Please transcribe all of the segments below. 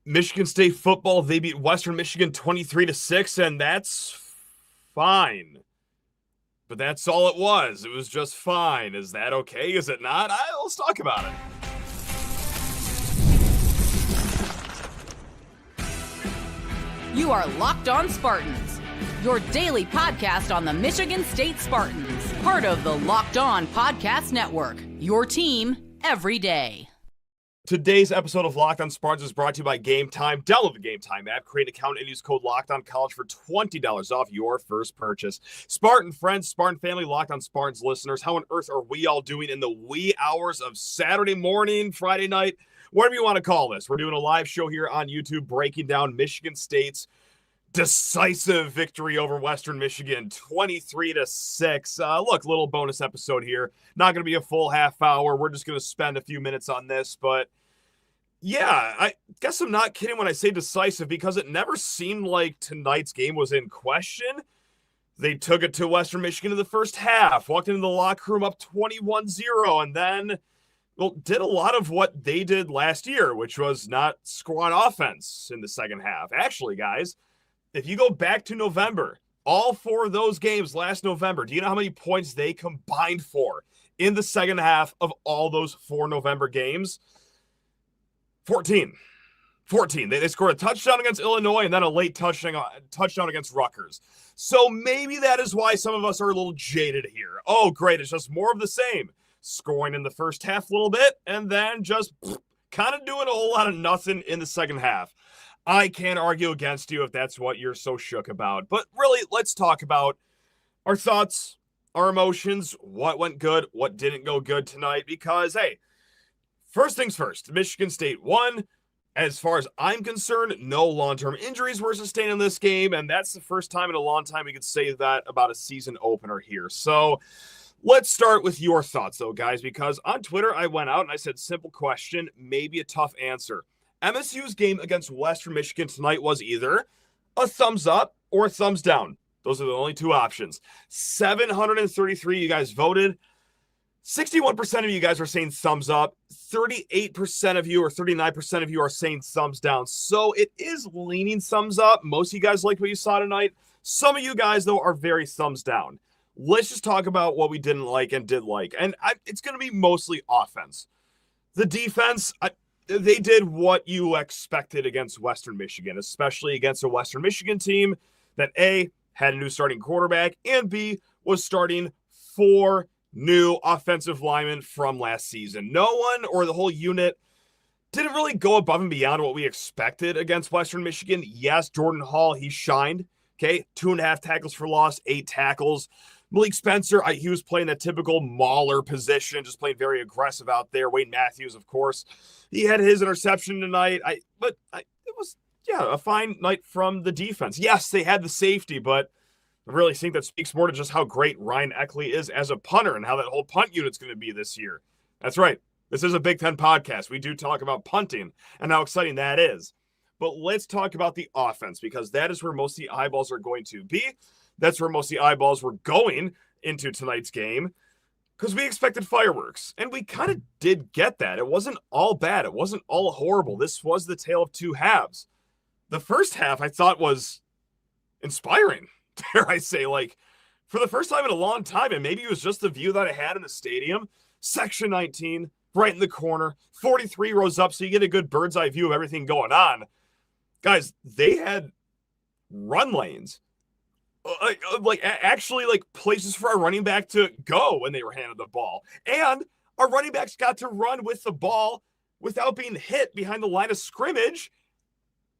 Michigan State football, they beat Western Michigan 23-6, and that's fine. But that's all it was. It was just fine. Is that okay? Is it not? Let's talk about it. You are Locked On Spartans, your daily podcast on the Michigan State Spartans, part of the Locked On Podcast Network, your team every day. Today's episode of Locked On Spartans is brought to you by Gametime. Download the Gametime app, create an account, and use code LOCKEDONCollege for $20 off your first purchase. Spartan friends, Spartan family, Locked On Spartans listeners, how on earth are we all doing in the wee hours of Saturday morning, Friday night, whatever you want to call this? We're doing a live show here on YouTube breaking down Michigan State's decisive victory over Western Michigan, 23-6. Look, little bonus episode here. Not going to be a full half hour. We're just going to spend a few minutes on this, but yeah, I guess I'm not kidding when I say decisive because it never seemed like tonight's game was in question. They took it to Western Michigan in the first half, walked into the locker room up 21-0, and then did a lot of what they did last year, which was not score on offense in the second half. Actually, guys, if you go back to November, all four of those games last November, do you know how many points they combined for in the second half of all those four November games? 14. They scored a touchdown against Illinois and then a late touchdown against Rutgers. So maybe that is why some of us are a little jaded here. Oh, great. It's just more of the same. Scoring in the first half a little bit and then just kind of doing a whole lot of nothing in the second half. I can't argue against you if that's what you're so shook about. But really, let's talk about our thoughts, our emotions, what went good, what didn't go good tonight. Because, hey, first things first, Michigan State won. As far as I'm concerned, no long-term injuries were sustained in this game. And that's the first time in a long time we could say that about a season opener here. So let's start with your thoughts, though, guys. Because on Twitter, I went out and I said, simple question, maybe a tough answer. MSU's game against Western Michigan tonight was either a thumbs up or a thumbs down. Those are the only two options. 733 you guys voted. 61% of you guys are saying thumbs up. 38% of you or 39% of you are saying thumbs down. So it is leaning thumbs up. Most of you guys liked what you saw tonight. Some of you guys, though, are very thumbs down. Let's just talk about what we didn't like and did like. And it's going to be mostly offense. The defense, they did what you expected against Western Michigan, especially against a Western Michigan team that A, had a new starting quarterback, and B, was starting 4 new offensive linemen from last season. No one or the whole unit didn't really go above and beyond what we expected against Western Michigan. Yes, Jordan Hall, he shined. Okay, 2.5 tackles for loss, 8 tackles. Malik Spencer, he was playing that typical mauler position, just playing very aggressive out there. Wade Matthews, of course, he had his interception tonight. It was a fine night from the defense. Yes, they had the safety, but I really think that speaks more to just how great Ryan Eckley is as a punter and how that whole punt unit's going to be this year. That's right. This is a Big Ten podcast. We do talk about punting and how exciting that is. But let's talk about the offense because that is where most of the eyeballs are going to be. That's where most of the eyeballs were going into tonight's game because we expected fireworks. And we kind of did get that. It wasn't all bad. It wasn't all horrible. This was the tale of two halves. The first half I thought was inspiring, dare I say, like for the first time in a long time. And maybe it was just the view that I had in the stadium. Section 19, right in the corner, 43 rows up. So you get a good bird's eye view of everything going on. Guys, they had run lanes. Actually places for our running back to go when they were handed the ball. And our running backs got to run with the ball without being hit behind the line of scrimmage.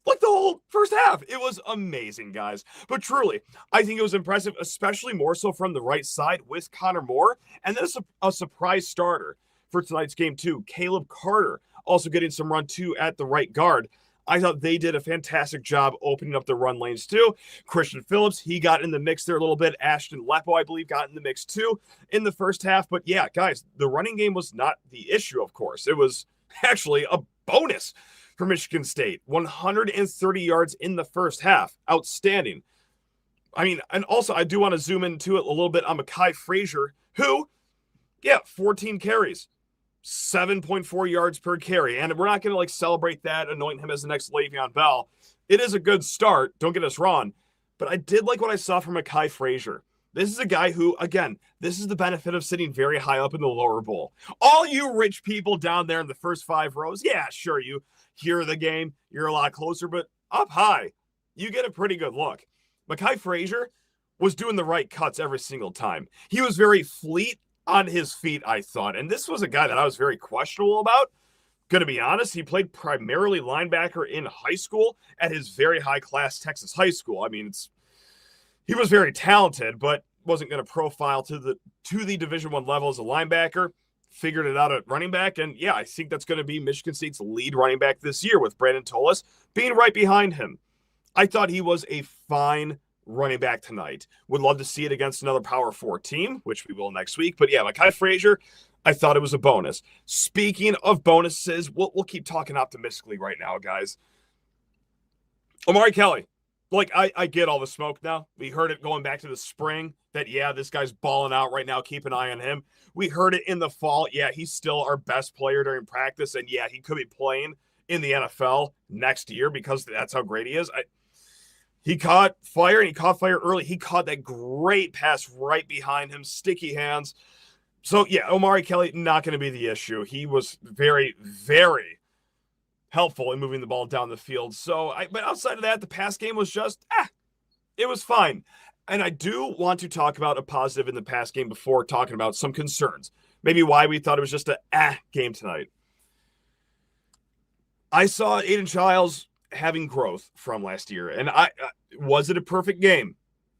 Like the whole first half. It was amazing, guys. But truly, I think it was impressive, especially more so from the right side with Connor Moore. And then a surprise starter for tonight's game too. Caleb Carter also getting some run too at the right guard. I thought they did a fantastic job opening up the run lanes too. Christian Phillips, he got in the mix there a little bit. Ashton Lepo, I believe, got in the mix too in the first half. But yeah, guys, the running game was not the issue, of course. It was actually a bonus for Michigan State. 130 yards in the first half. Outstanding. I mean, and also I do want to zoom into it a little bit on Mekhi Frazier, who, 14 carries. 7.4 yards per carry. And we're not going to like celebrate that, anoint him as the next Le'Veon Bell. It is a good start. Don't get us wrong. But I did like what I saw from Mekhi Frazier. This is a guy who, again, this is the benefit of sitting very high up in the lower bowl. All you rich people down there in the first 5 rows, yeah, sure, you hear the game. You're a lot closer, but up high, you get a pretty good look. Mekhi Frazier was doing the right cuts every single time. He was very fleet on his feet, I thought. And this was a guy that I was very questionable about. Going to be honest, he played primarily linebacker in high school at his very high-class Texas high school. I mean, he was very talented, but wasn't going to profile to the Division I level as a linebacker. Figured it out at running back, and yeah, I think that's going to be Michigan State's lead running back this year with Brandon Tolles being right behind him. I thought he was a fine running back tonight. Would love to see it against another Power 4 team, which we will next week. But yeah, Mekhi Frazier, I thought it was a bonus. Speaking of bonuses, we'll keep talking optimistically right now, guys. Omari Kelly. Like, I get all the smoke now. We heard it going back to the spring that, yeah, this guy's balling out right now. Keep an eye on him. We heard it in the fall. Yeah, he's still our best player during practice. And, yeah, he could be playing in the NFL next year because that's how great he is. He caught fire, and he caught fire early. He caught that great pass right behind him, sticky hands. So, yeah, Omari Kelly, not going to be the issue. He was very, very helpful in moving the ball down the field. But outside of that, the pass game was just, it was fine. And I do want to talk about a positive in the pass game before talking about some concerns. Maybe why we thought it was just a game tonight. I saw Aidan Chiles having growth from last year. And was it a perfect game?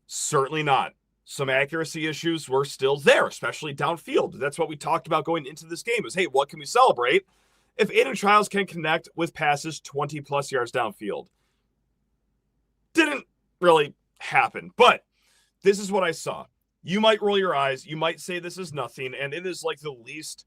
Certainly not. Some accuracy issues were still there, especially downfield. That's what we talked about going into this game is, hey, what can we celebrate if Aidan Chiles can connect with passes 20-plus yards downfield? Didn't really happen, but this is what I saw. You might roll your eyes. You might say this is nothing, and it is like the least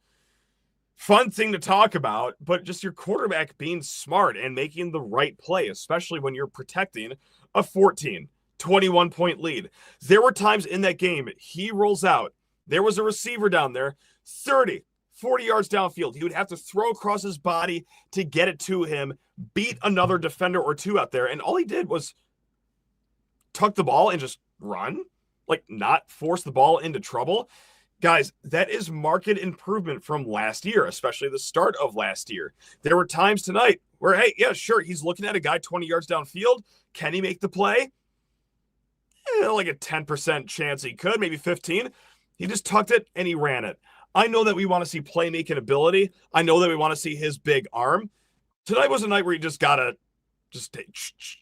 fun thing to talk about, but just your quarterback being smart and making the right play, especially when you're protecting a 21-point lead. There were times in that game, he rolls out. There was a receiver down there, 30, 40 yards downfield. He would have to throw across his body to get it to him, beat another defender or two out there, and all he did was tuck the ball and just run, like not force the ball into trouble. Guys, that is marked improvement from last year, especially the start of last year. There were times tonight where, hey, yeah, sure, he's looking at a guy 20 yards downfield. Can he make the play? Like a 10% chance he could, maybe 15. He just tucked it and he ran it. I know that we want to see playmaking ability. I know that we want to see his big arm. Tonight was a night where you just got to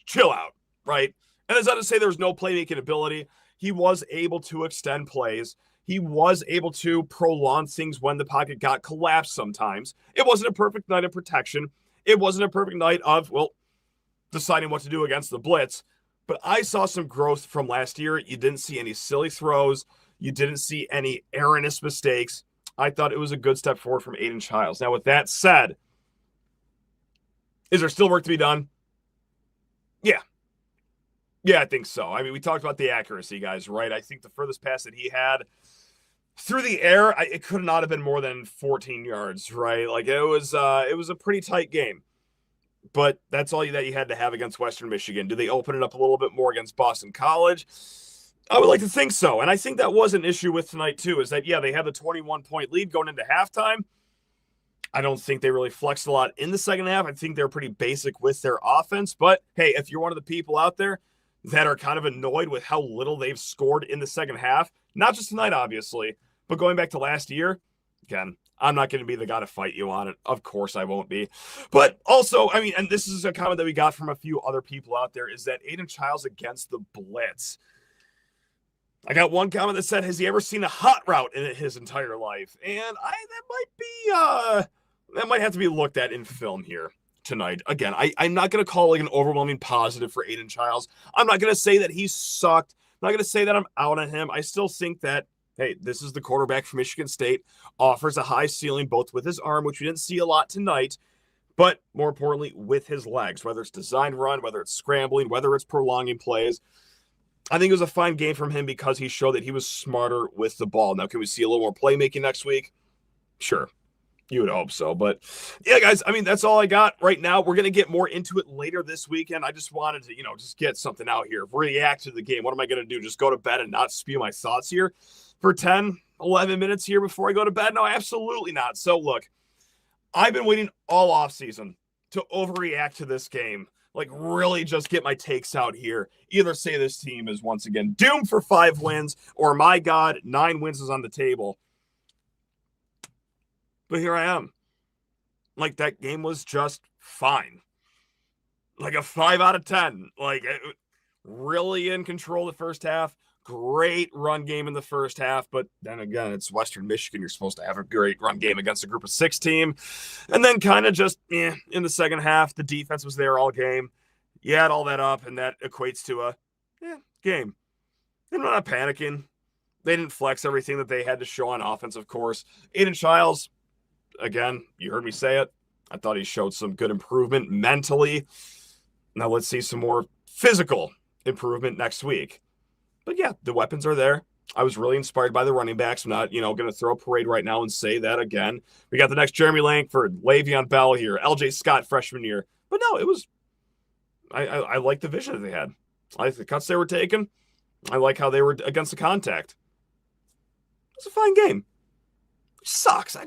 chill out, right? And it's not to say there was no playmaking ability. He was able to extend plays. He was able to prolong things when the pocket got collapsed sometimes. It wasn't a perfect night of protection. It wasn't a perfect night of, deciding what to do against the blitz. But I saw some growth from last year. You didn't see any silly throws. You didn't see any erroneous mistakes. I thought it was a good step forward from Aidan Chiles. Now, with that said, is there still work to be done? Yeah. Yeah, I think so. I mean, we talked about the accuracy, guys, right? I think the furthest pass that he had through the air, it could not have been more than 14 yards, right? Like, it was a pretty tight game. But that's all that you had to have against Western Michigan. Do they open it up a little bit more against Boston College? I would like to think so. And I think that was an issue with tonight, too, is that, yeah, they had the 21-point lead going into halftime. I don't think they really flexed a lot in the second half. I think they're pretty basic with their offense. But, hey, if you're one of the people out there that are kind of annoyed with how little they've scored in the second half, not just tonight, obviously, but going back to last year, again, I'm not going to be the guy to fight you on it. Of course I won't be. But also, I mean, and this is a comment that we got from a few other people out there, is that Aidan Chiles against the blitz. I got one comment that said, has he ever seen a hot route in his entire life? And that might have to be looked at in film here tonight. Again, I'm not going to call like an overwhelming positive for Aidan Chiles. I'm not going to say that he sucked. I'm not going to say that I'm out on him. I still think that, hey, this is the quarterback from Michigan State, offers a high ceiling both with his arm, which we didn't see a lot tonight, but more importantly, with his legs, whether it's design run, whether it's scrambling, whether it's prolonging plays. I think it was a fine game from him because he showed that he was smarter with the ball. Now, can we see a little more playmaking next week? Sure. You would hope so. But yeah, guys, I mean, that's all I got right now. We're going to get more into it later this weekend. I just wanted to, just get something out here. React to the game. What am I going to do? Just go to bed and not spew my thoughts here for 10, 11 minutes here before I go to bed? No, absolutely not. So look, I've been waiting all offseason to overreact to this game. Like, really just get my takes out here. Either say this team is once again doomed for 5 wins, or my God, 9 wins is on the table. But here I am. Like, that game was just fine. Like a 5 out of 10. Like, really in control the first half. Great run game in the first half. But then again, it's Western Michigan. You're supposed to have a great run game against a group of 6 team. And then kind of just, in the second half, the defense was there all game. You add all that up, and that equates to a game. And I'm not panicking. They didn't flex everything that they had to show on offense, of course. Aidan Chiles, again, you heard me say it. I thought he showed some good improvement mentally. Now let's see some more physical improvement next week. But yeah, the weapons are there. I was really inspired by the running backs. I'm not, going to throw a parade right now and say that again. We got the next Jeremy Langford, Le'Veon Bell here, LJ Scott freshman year. But no, it was, I like the vision that they had. I like the cuts they were taking. I like how they were against the contact. It was a fine game. It sucks. I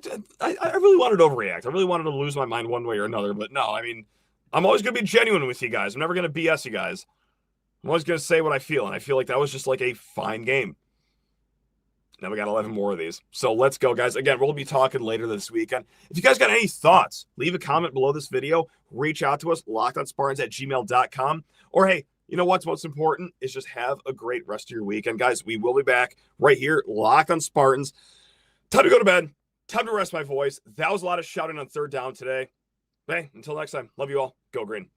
really wanted to overreact. I really wanted to lose my mind one way or another. But no, I mean, I'm always going to be genuine with you guys. I'm never going to BS you guys. I'm always going to say what I feel, and I feel like that was just like a fine game. Now we got 11 more of these. So let's go, guys. Again, we'll be talking later this weekend. If you guys got any thoughts, leave a comment below this video. Reach out to us, lockedonspartans@gmail.com. Or, hey, you know what's most important is just have a great rest of your weekend. Guys, we will be back right here, Locked on Spartans. Time to go to bed. Time to rest my voice. That was a lot of shouting on third down today. Hey, until next time, love you all. Go Green.